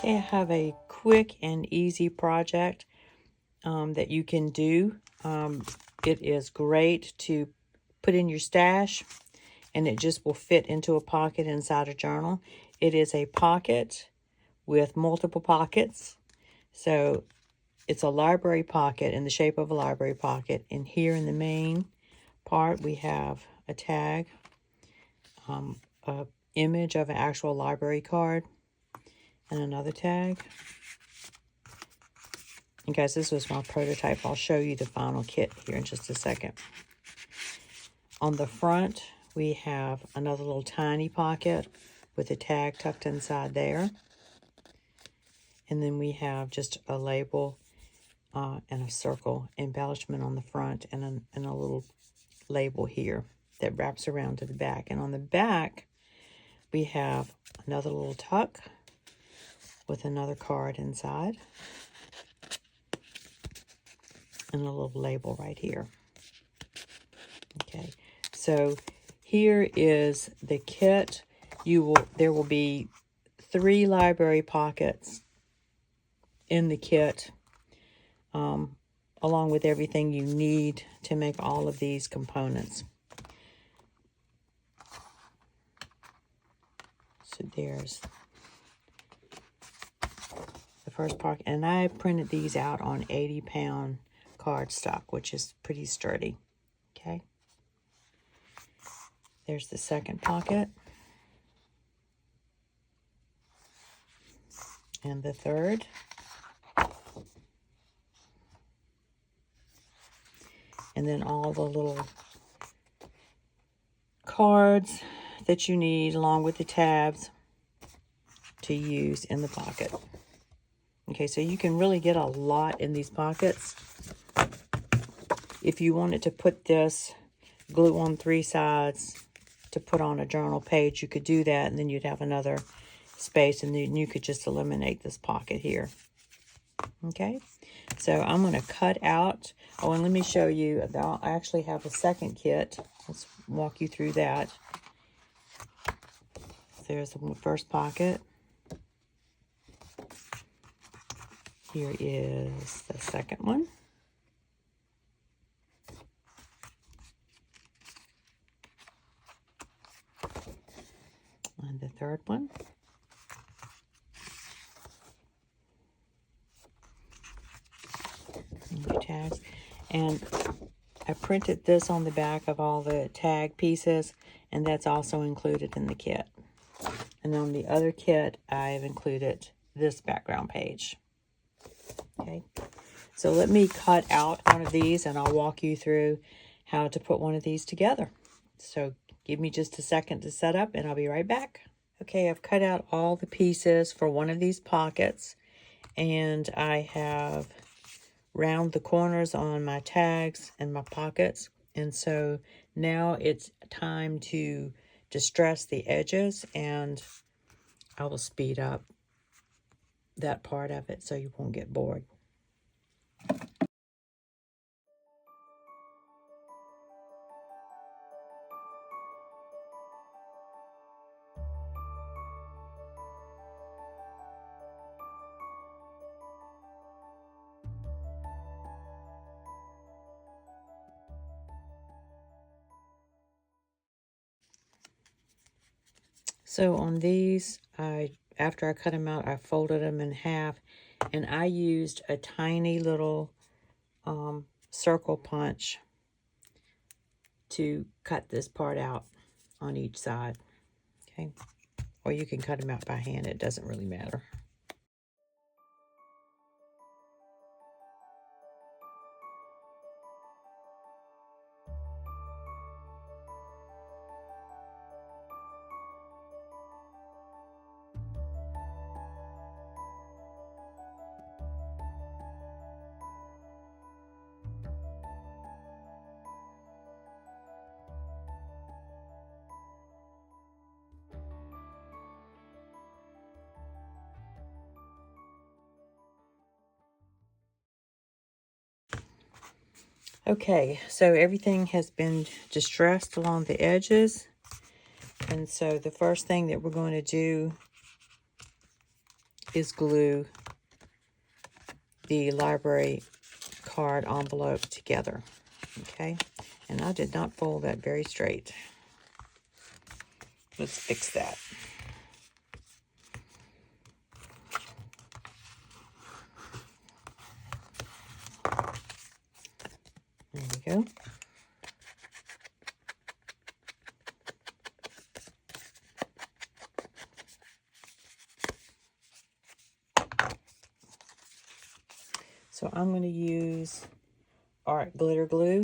Okay, I have a quick and easy project that you can do. It is great to put in your stash, and it just will fit into a pocket inside a journal. It is a pocket with multiple pockets. So it's a library pocket in the shape of a library pocket. And here in the main part, we have a tag, a image of an actual library card, and another tag. And guys, this was my prototype. I'll show you the final kit here in just a second. On the front, we have another little tiny pocket with a tag tucked inside there. And then we have just a label and a circle embellishment on the front, and a little label here that wraps around to the back. And on the back, we have another little tuck with another card inside, and a little label right here. Okay, so here is the kit. There will be 3 library pockets in the kit, along with everything you need to make all of these components. So there's the first pocket, and I printed these out on 80-pound cardstock, which is pretty sturdy. Okay, there's the second pocket, and the third, and then all the little cards that you need along with the tabs to use in the pocket. Okay, so you can really get a lot in these pockets. If you wanted to put this glue on 3 sides to put on a journal page, you could do that, and then you'd have another space, and then you could just eliminate this pocket here. Okay, so I'm going to cut out. Oh, and let me show you. I actually have a second kit. Let's walk you through that. There's the first pocket. Here is the second one. And the third one. And your tags. And I printed this on the back of all the tag pieces, and that's also included in the kit. And on the other kit, I've included this background page. Okay, so let me cut out one of these, and I'll walk you through how to put one of these together. So give me just a second to set up, and I'll be right back. Okay, I've cut out all the pieces for one of these pockets, and I have round the corners on my tags and my pockets. And so now it's time to distress the edges, and I will speed up that part of it so you won't get bored. So on these, after I cut them out, I folded them in half, and I used a tiny little circle punch to cut this part out on each side. Okay, or you can cut them out by hand. It doesn't really matter. Okay, so everything has been distressed along the edges. And so the first thing that we're going to do is glue the library card envelope together. Okay, and I did not fold that very straight. Let's fix that. There we go. So I'm going to use art glitter glue.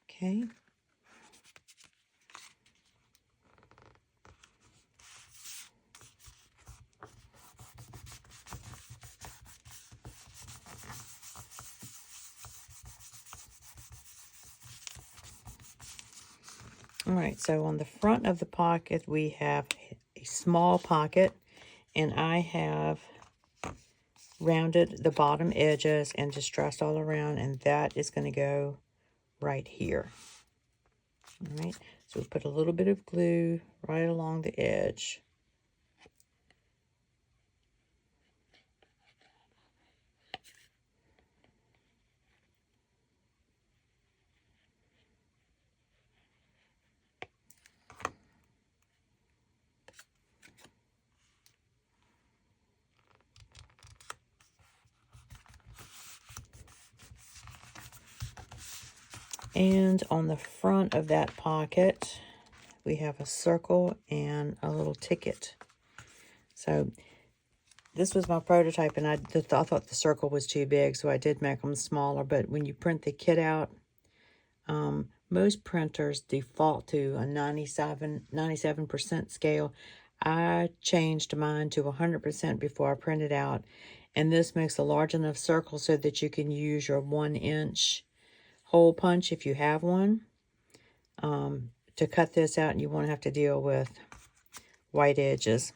Okay. All right, so on the front of the pocket, we have a small pocket, and I have rounded the bottom edges and distressed all around, and that is going to go right here. All right, so we put a little bit of glue right along the edge. And on the front of that pocket, we have a circle and a little ticket. So this was my prototype, and I thought the circle was too big, so I did make them smaller. But when you print the kit out, most printers default to a 97% scale. I changed mine to 100% before I printed out, and this makes a large enough circle so that you can use your 1-inch hole punch if you have one to cut this out, and you won't have to deal with white edges.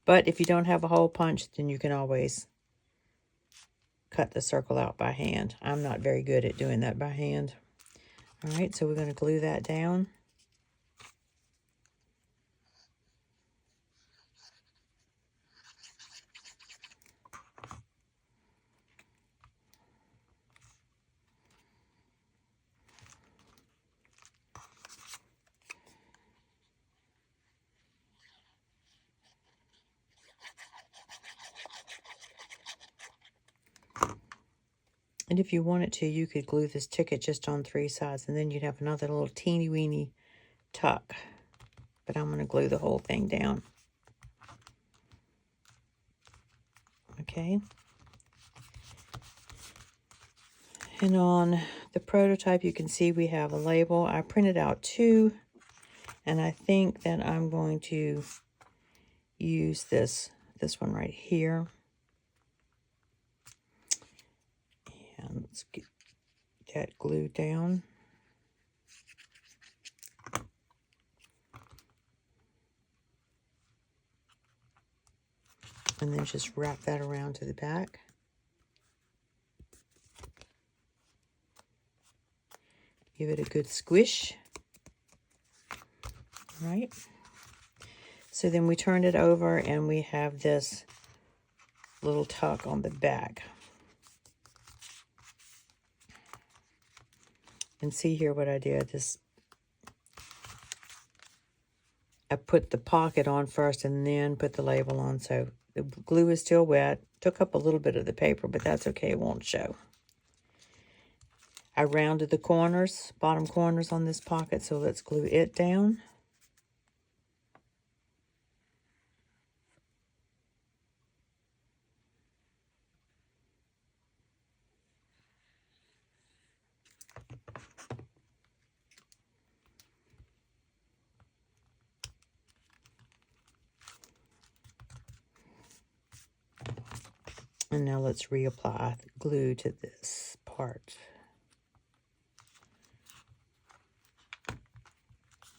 But if you don't have a hole punch, then you can always cut the circle out by hand. I'm not very good at doing that by hand. All right, so we're going to glue that down. And if you wanted to, you could glue this ticket just on 3 sides, and then you'd have another little teeny weeny tuck. But I'm going to glue the whole thing down. Okay. And on the prototype, you can see we have a label. I printed out 2, and I think that I'm going to use this one right here. And let's get that glued down. And then just wrap that around to the back. Give it a good squish. All right. So then we turned it over, and we have this little tuck on the back. And see here what I did. I put the pocket on first and then put the label on. So the glue is still wet. Took up a little bit of the paper, but that's okay. It won't show. I rounded the corners, bottom corners on this pocket. So let's glue it down. And now let's reapply glue to this part.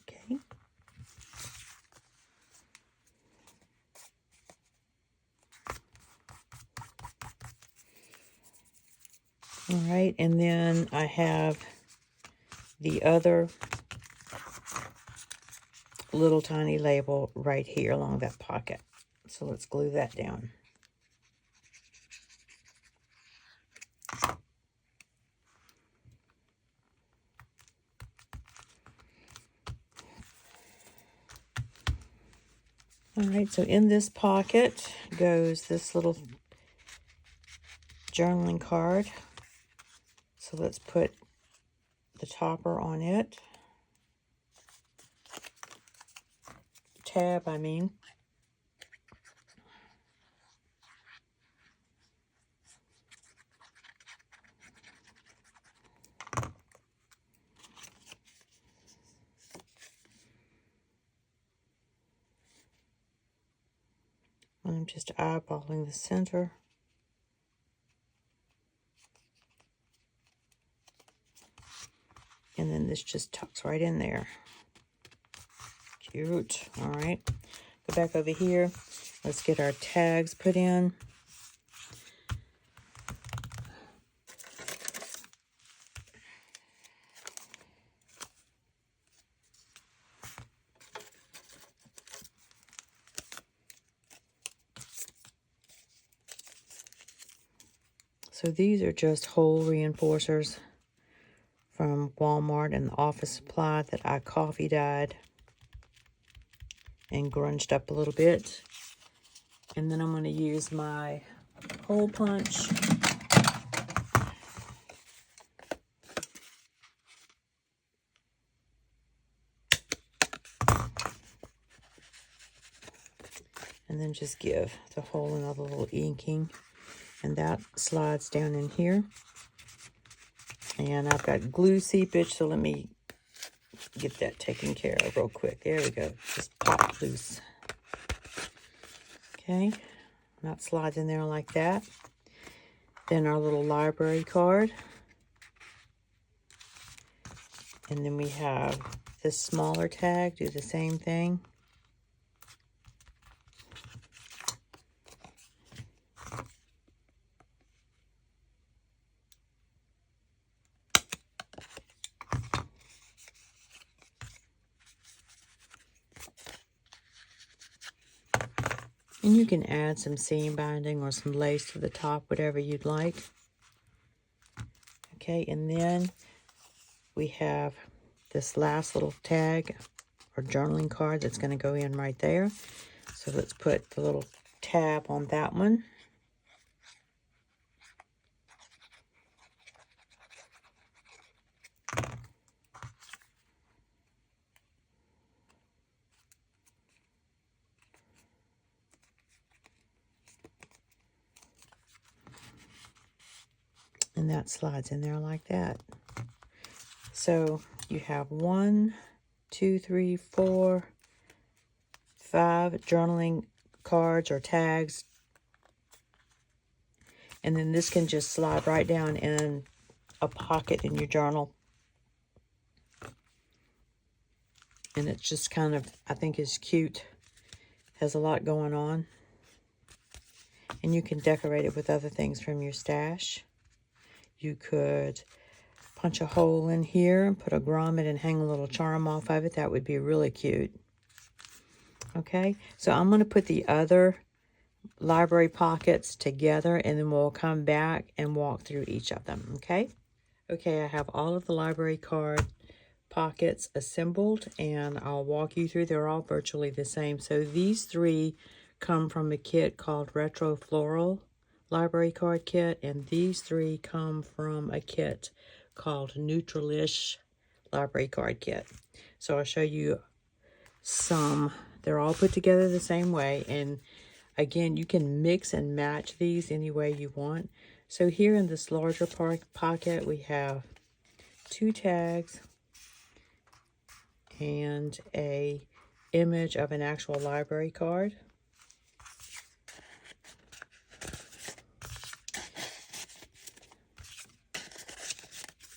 Okay. All right, and then I have the other little tiny label right here along that pocket. So let's glue that down. All right, so in this pocket goes this little journaling card. So let's put the topper on it. Tab, I mean. I'm just eyeballing the center. And then this just tucks right in there. Cute. All right. Go back over here. Let's get our tags put in. So these are just hole reinforcers from Walmart and the office supply that I coffee dyed and grunged up a little bit. And then I'm going to use my hole punch. And then just give the hole another little inking. And that slides down in here. And I've got glue seepage, so let me get that taken care of real quick. There we go. Just pop loose. Okay. That slides in there like that. Then our little library card. And then we have this smaller tag. Do the same thing. And you can add some seam binding or some lace to the top, whatever you'd like. Okay, and then we have this last little tag or journaling card that's going to go in right there. So let's put the little tab on that one. And that slides in there like that. So you have 1, 2, 3, 4, 5 journaling cards or tags. And then this can just slide right down in a pocket in your journal. And it's just kind of, I think is cute. Has a lot going on. And you can decorate it with other things from your stash. You could punch a hole in here and put a grommet and hang a little charm off of it. That would be really cute. Okay, so I'm going to put the other library pockets together and then we'll come back and walk through each of them, okay? Okay, I have all of the library card pockets assembled and I'll walk you through. They're all virtually the same. So these 3 come from a kit called Retro Floral Library Card Kit, and these 3 come from a kit called Neutralish Library Card Kit. So I'll show you some. They're all put together the same way, and again, you can mix and match these any way you want. So here in this larger pocket, we have 2 tags and a image of an actual library card.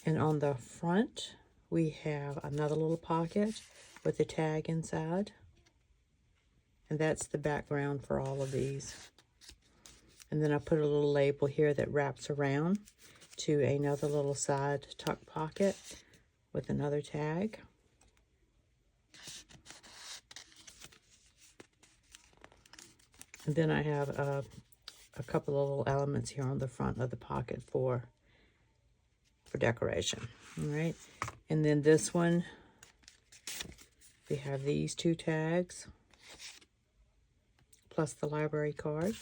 And on the front, we have another little pocket with a tag inside. And that's the background for all of these. And then I put a little label here that wraps around. to another little side tuck pocket with another tag. And then I have a couple of little elements here on the front of the pocket for decoration. All right. And then this one, we have these two tags, plus the library card.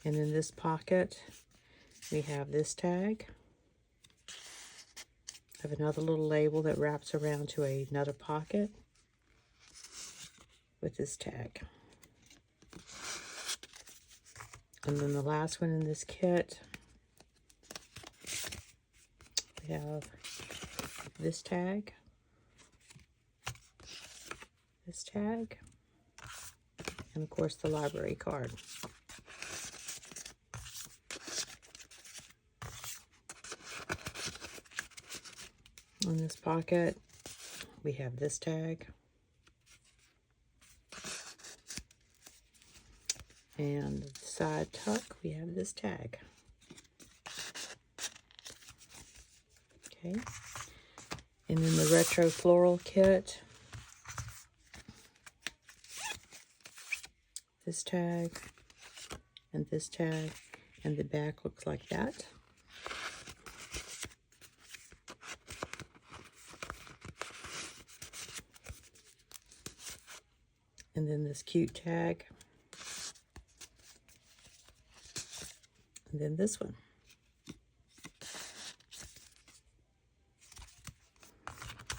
And in this pocket, we have this tag. I have another little label that wraps around to another pocket with this tag. And then the last one in this kit, we have this tag, and of course the library card. In this pocket, we have this tag. And the side tuck, we have this tag. Okay. And then the retro floral kit, this tag, and this tag, and the back looks like that. And then this cute tag. And then this one.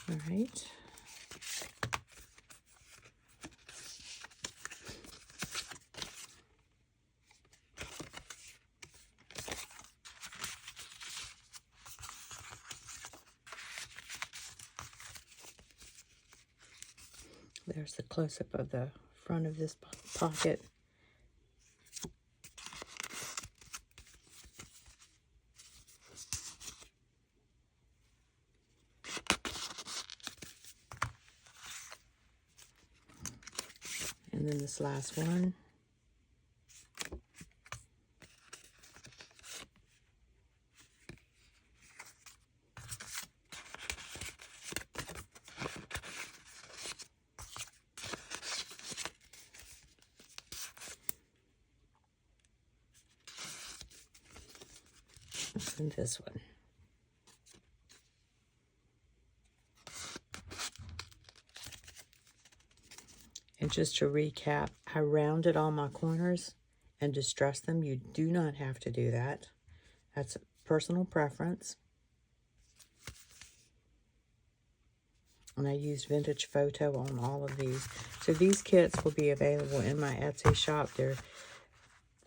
All right. There's the close-up of the front of this pocket. And then this last one. And this one. And just to recap, I rounded all my corners and distressed them. You do not have to do that. That's a personal preference. And I used vintage photo on all of these. So these kits will be available in my Etsy shop.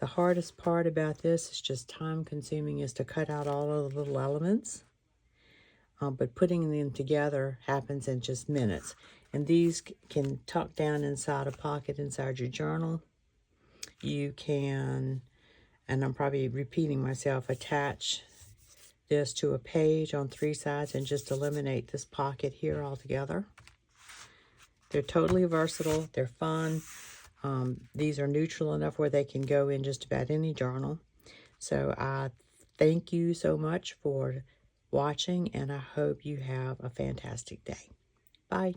The hardest part about this is just time consuming, is to cut out all of the little elements. But putting them together happens in just minutes. And these can tuck down inside a pocket inside your journal. You can, and I'm probably repeating myself, attach this to a page on 3 sides and just eliminate this pocket here altogether. They're totally versatile. They're fun. These are neutral enough where they can go in just about any journal. So I thank you so much for watching, and I hope you have a fantastic day. Bye.